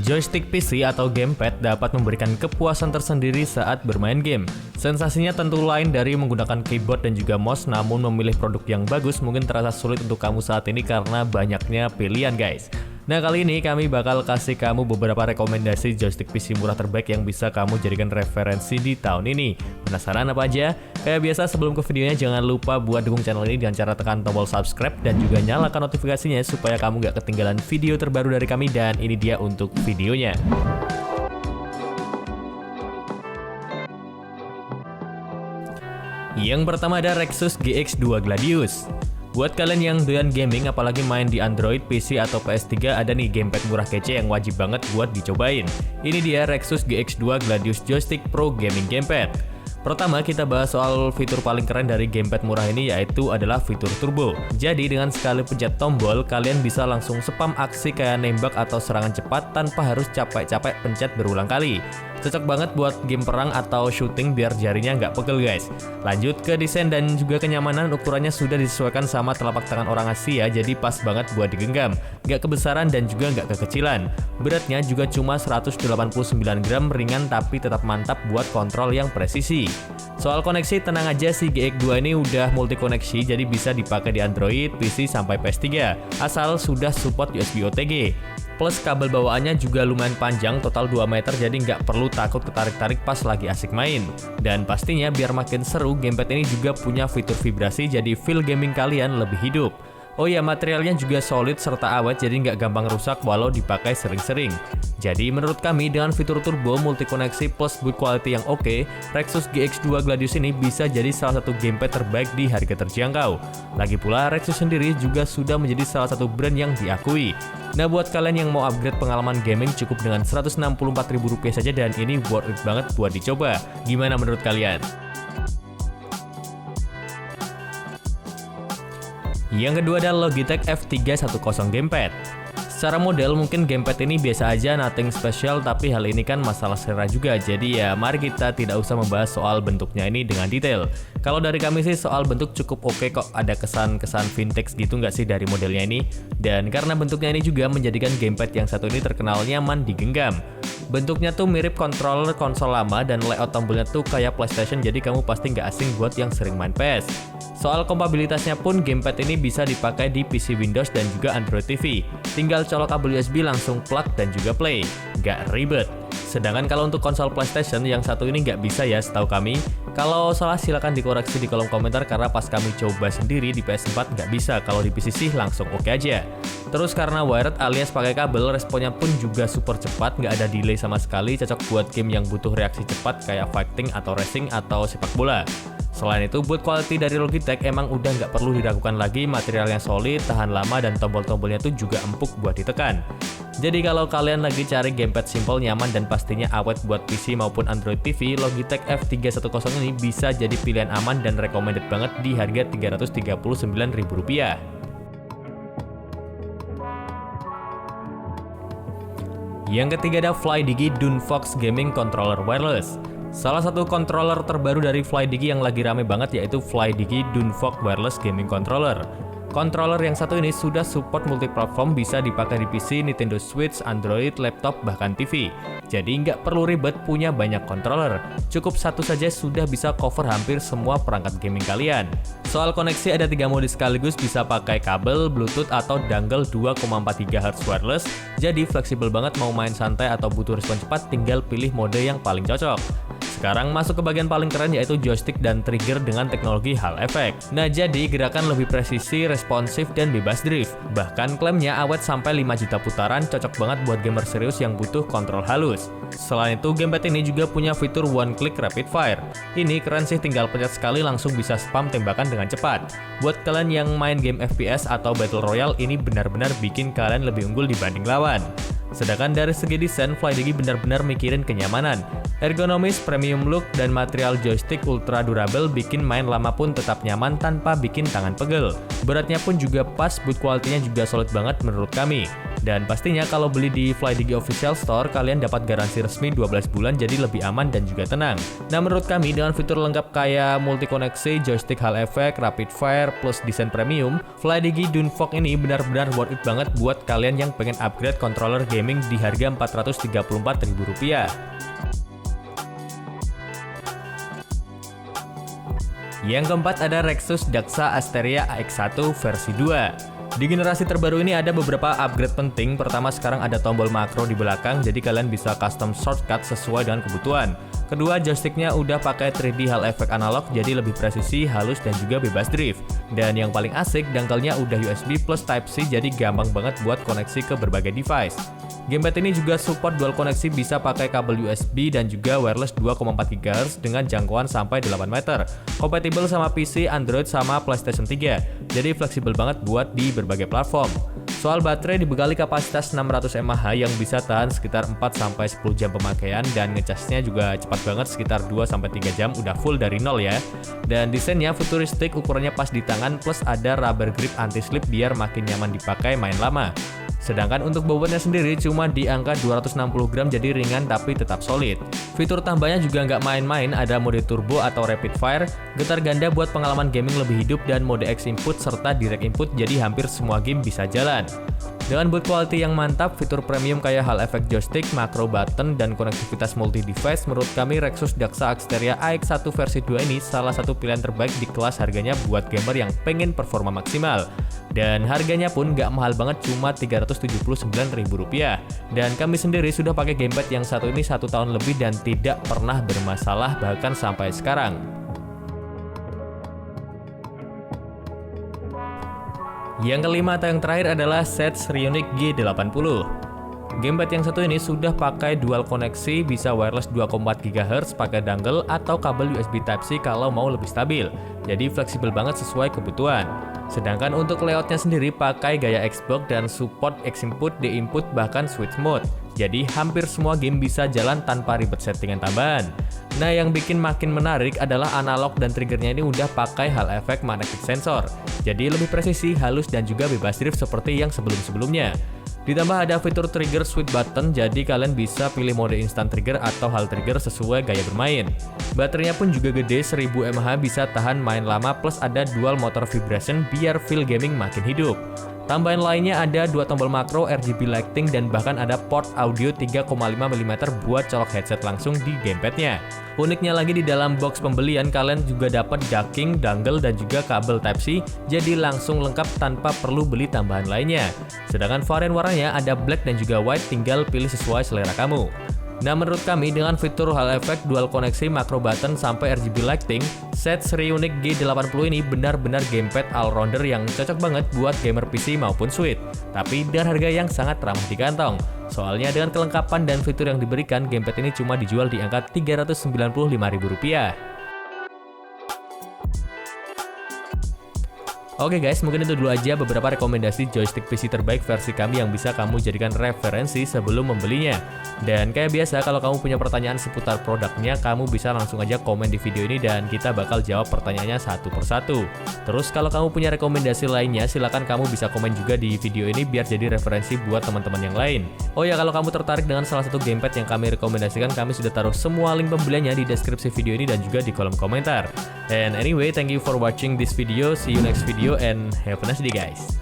Joystick PC atau gamepad dapat memberikan kepuasan tersendiri saat bermain game. Sensasinya tentu lain dari menggunakan keyboard dan juga mouse, namun memilih produk yang bagus mungkin terasa sulit untuk kamu saat ini karena banyaknya pilihan guys. Nah, kali ini kami bakal kasih kamu beberapa rekomendasi joystick PC murah terbaik yang bisa kamu jadikan referensi di tahun ini. Penasaran apa aja? Kayak biasa sebelum ke videonya jangan lupa buat dukung channel ini dengan cara tekan tombol subscribe dan juga nyalakan notifikasinya supaya kamu gak ketinggalan video terbaru dari kami, dan ini dia untuk videonya. Yang pertama ada Rexus GX2 Gladius. Buat kalian yang doyan gaming apalagi main di Android, PC, atau PS3, ada nih gamepad murah kece yang wajib banget buat dicobain. Ini dia Rexus GX2 Gladius Joystick Pro Gaming Gamepad. Pertama kita bahas soal fitur paling keren dari gamepad murah ini, yaitu adalah fitur turbo. Jadi dengan sekali pencet tombol, kalian bisa langsung spam aksi kayak nembak atau serangan cepat tanpa harus capek-capek pencet berulang kali. Cocok banget buat game perang atau shooting biar jarinya nggak pegel guys. Lanjut ke desain dan juga kenyamanan, ukurannya sudah disesuaikan sama telapak tangan orang Asia, jadi pas banget buat digenggam. Nggak kebesaran dan juga nggak kekecilan. Beratnya juga cuma 189 gram, ringan tapi tetap mantap buat kontrol yang presisi. Soal koneksi, tenang aja, si GX2 ini udah multi koneksi, jadi bisa dipakai di Android, PC, sampai PS3, asal sudah support USB OTG. Plus kabel bawaannya juga lumayan panjang, total 2 meter, jadi nggak perlu takut ketarik-tarik pas lagi asik main. Dan pastinya biar makin seru, gamepad ini juga punya fitur vibrasi, jadi feel gaming kalian lebih hidup. Oh ya, materialnya juga solid serta awet, jadi nggak gampang rusak walau dipakai sering-sering. Jadi menurut kami dengan fitur turbo, multi koneksi, plus build quality yang oke, Rexus GX2 Gladius ini bisa jadi salah satu gamepad terbaik di harga terjangkau. Lagi pula Rexus sendiri juga sudah menjadi salah satu brand yang diakui. Nah, buat kalian yang mau upgrade pengalaman gaming cukup dengan Rp164.000 saja, dan ini worth it banget buat dicoba. Gimana menurut kalian? Yang kedua adalah Logitech F310 Gamepad. Secara model mungkin gamepad ini biasa aja, nothing special, tapi hal ini kan masalah selera juga, jadi ya mari kita tidak usah membahas soal bentuknya ini dengan detail. Kalau dari kami sih soal bentuk cukup oke kok, ada kesan-kesan vintage gitu nggak sih dari modelnya ini. Dan karena bentuknya ini juga menjadikan gamepad yang satu ini terkenal nyaman digenggam. Bentuknya tuh mirip controller konsol lama dan layout tombolnya tuh kayak PlayStation, jadi kamu pasti nggak asing buat yang sering main PS. Soal kompatibilitasnya pun, gamepad ini bisa dipakai di PC Windows dan juga Android TV. Tinggal colok kabel USB langsung plug dan juga play. Nggak ribet. Sedangkan kalau untuk konsol PlayStation yang satu ini nggak bisa ya setahu kami. Kalau salah silakan dikoreksi di kolom komentar karena pas kami coba sendiri di PS4 nggak bisa, kalau di PC sih langsung oke aja. Terus karena wired alias pakai kabel, responnya pun juga super cepat, nggak ada delay sama sekali, cocok buat game yang butuh reaksi cepat kayak fighting atau racing atau sepak bola. Selain itu, build quality dari Logitech emang udah nggak perlu diragukan lagi, materialnya solid, tahan lama, dan tombol-tombolnya tuh juga empuk buat ditekan. Jadi kalau kalian lagi cari gamepad simple, nyaman, dan pastinya awet buat PC maupun Android TV, Logitech F310 ini bisa jadi pilihan aman dan recommended banget di harga Rp339.000. Yang ketiga ada FlyDigi Dunfox Gaming Controller Wireless. Salah satu controller terbaru dari FlyDigi yang lagi rame banget yaitu FlyDigi Dunfox Wireless Gaming Controller. Controller yang satu ini sudah support multiplatform, bisa dipakai di PC, Nintendo Switch, Android, laptop, bahkan TV. Jadi nggak perlu ribet punya banyak controller. Cukup satu saja sudah bisa cover hampir semua perangkat gaming kalian. Soal koneksi ada 3 mode sekaligus, bisa pakai kabel, Bluetooth, atau dongle 2,4 GHz wireless. Jadi fleksibel banget, mau main santai atau butuh respon cepat tinggal pilih mode yang paling cocok. Sekarang masuk ke bagian paling keren yaitu joystick dan trigger dengan teknologi Hall Effect. Nah, jadi gerakan lebih presisi, responsif, dan bebas drift. Bahkan klaimnya awet sampai 5 juta putaran, cocok banget buat gamer serius yang butuh kontrol halus. Selain itu, gamepad ini juga punya fitur one click rapid fire. Ini keren sih, tinggal pencet sekali langsung bisa spam tembakan dengan cepat. Buat kalian yang main game FPS atau Battle Royale, ini benar-benar bikin kalian lebih unggul dibanding lawan. Sedangkan dari segi desain, FlyDigi benar-benar mikirin kenyamanan. Ergonomis, premium look, dan material joystick ultra durable bikin main lama pun tetap nyaman tanpa bikin tangan pegel. Beratnya pun juga pas, build quality-nya juga solid banget menurut kami. Dan pastinya kalau beli di FlyDigi Official Store, kalian dapat garansi resmi 12 bulan, jadi lebih aman dan juga tenang. Nah, menurut kami dengan fitur lengkap kayak multi koneksi, joystick Hall Effect, rapid fire, plus desain premium, FlyDigi Dunvox ini benar-benar worth it banget buat kalian yang pengen upgrade controller gaming di harga Rp434.000. Yang keempat ada Rexus Daxa Asteria AX1 versi 2. Di generasi terbaru ini ada beberapa upgrade penting. Pertama, sekarang ada tombol makro di belakang, jadi kalian bisa custom shortcut sesuai dengan kebutuhan. Kedua, joysticknya udah pakai 3D Hall Effect analog, jadi lebih presisi, halus, dan juga bebas drift. Dan yang paling asik, dangkalnya udah USB plus Type-C, jadi gampang banget buat koneksi ke berbagai device. Gamepad ini juga support dual koneksi, bisa pakai kabel USB dan juga wireless 2,4 GHz dengan jangkauan sampai 8 meter. Kompatibel sama PC, Android, sama PlayStation 3. Jadi fleksibel banget buat di berbagai platform. Soal baterai, dibekali kapasitas 600 mAh yang bisa tahan sekitar 4-10 jam pemakaian, dan ngecasnya juga cepat banget, sekitar 2-3 jam udah full dari nol ya. Dan desainnya futuristik, ukurannya pas di tangan, plus ada rubber grip anti-slip biar makin nyaman dipakai main lama. Sedangkan untuk bobotnya sendiri cuma di angka 260 gram, jadi ringan tapi tetap solid. Fitur tambahnya juga nggak main-main, ada mode turbo atau rapid fire, getar ganda buat pengalaman gaming lebih hidup, dan mode X input serta direct input, jadi hampir semua game bisa jalan. Dengan build quality yang mantap, fitur premium kayak Hall Effect joystick, macro button, dan konektivitas multi-device, menurut kami Rexus Daxa Asteria AX1 versi 2 ini salah satu pilihan terbaik di kelas harganya buat gamer yang pengen performa maksimal. Dan harganya pun nggak mahal banget, cuma Rp379.000. Dan kami sendiri sudah pakai gamepad yang satu ini 1 tahun lebih dan tidak pernah bermasalah bahkan sampai sekarang. Yang kelima atau yang terakhir adalah set Serionic G80. Gamepad yang satu ini sudah pakai dual koneksi, bisa wireless 2,4 GHz pakai dongle atau kabel USB Type-C kalau mau lebih stabil. Jadi fleksibel banget sesuai kebutuhan. Sedangkan untuk layoutnya sendiri pakai gaya Xbox dan support X input, D input, bahkan switch mode. Jadi hampir semua game bisa jalan tanpa ribet settingan tambahan. Nah, yang bikin makin menarik adalah analog dan triggernya ini udah pakai Hall Effect magnetic sensor. Jadi lebih presisi, halus, dan juga bebas drift seperti yang sebelum-sebelumnya. Ditambah ada fitur trigger sweet button, jadi kalian bisa pilih mode instant trigger atau hal trigger sesuai gaya bermain. Baterainya pun juga gede, 1000 mAh, bisa tahan main lama, plus ada dual motor vibration biar feel gaming makin hidup. Tambahan lainnya ada 2 tombol makro, RGB lighting, dan bahkan ada port audio 3,5 mm buat colok headset langsung di gamepadnya. Uniknya lagi, di dalam box pembelian kalian juga dapat docking, dongle, dan juga kabel Type-C, jadi langsung lengkap tanpa perlu beli tambahan lainnya. Sedangkan varian warnanya ada black dan juga white, tinggal pilih sesuai selera kamu. Nah, menurut kami dengan fitur Hall Effect, dual koneksi, macro button, sampai RGB lighting, set Serionic G80 ini benar-benar gamepad all-rounder yang cocok banget buat gamer PC maupun Switch. Tapi dengan harga yang sangat ramah di kantong. Soalnya dengan kelengkapan dan fitur yang diberikan, gamepad ini cuma dijual di angka Rp395.000. Oke guys, mungkin itu dulu aja beberapa rekomendasi joystick PC terbaik versi kami yang bisa kamu jadikan referensi sebelum membelinya. Dan kayak biasa, kalau kamu punya pertanyaan seputar produknya, kamu bisa langsung aja komen di video ini dan kita bakal jawab pertanyaannya satu persatu. Terus kalau kamu punya rekomendasi lainnya, silahkan kamu bisa komen juga di video ini biar jadi referensi buat teman-teman yang lain. Oh ya, kalau kamu tertarik dengan salah satu gamepad yang kami rekomendasikan, kami sudah taruh semua link pembeliannya di deskripsi video ini dan juga di kolom komentar. And anyway, thank you for watching this video. See you next video and have a nice day guys.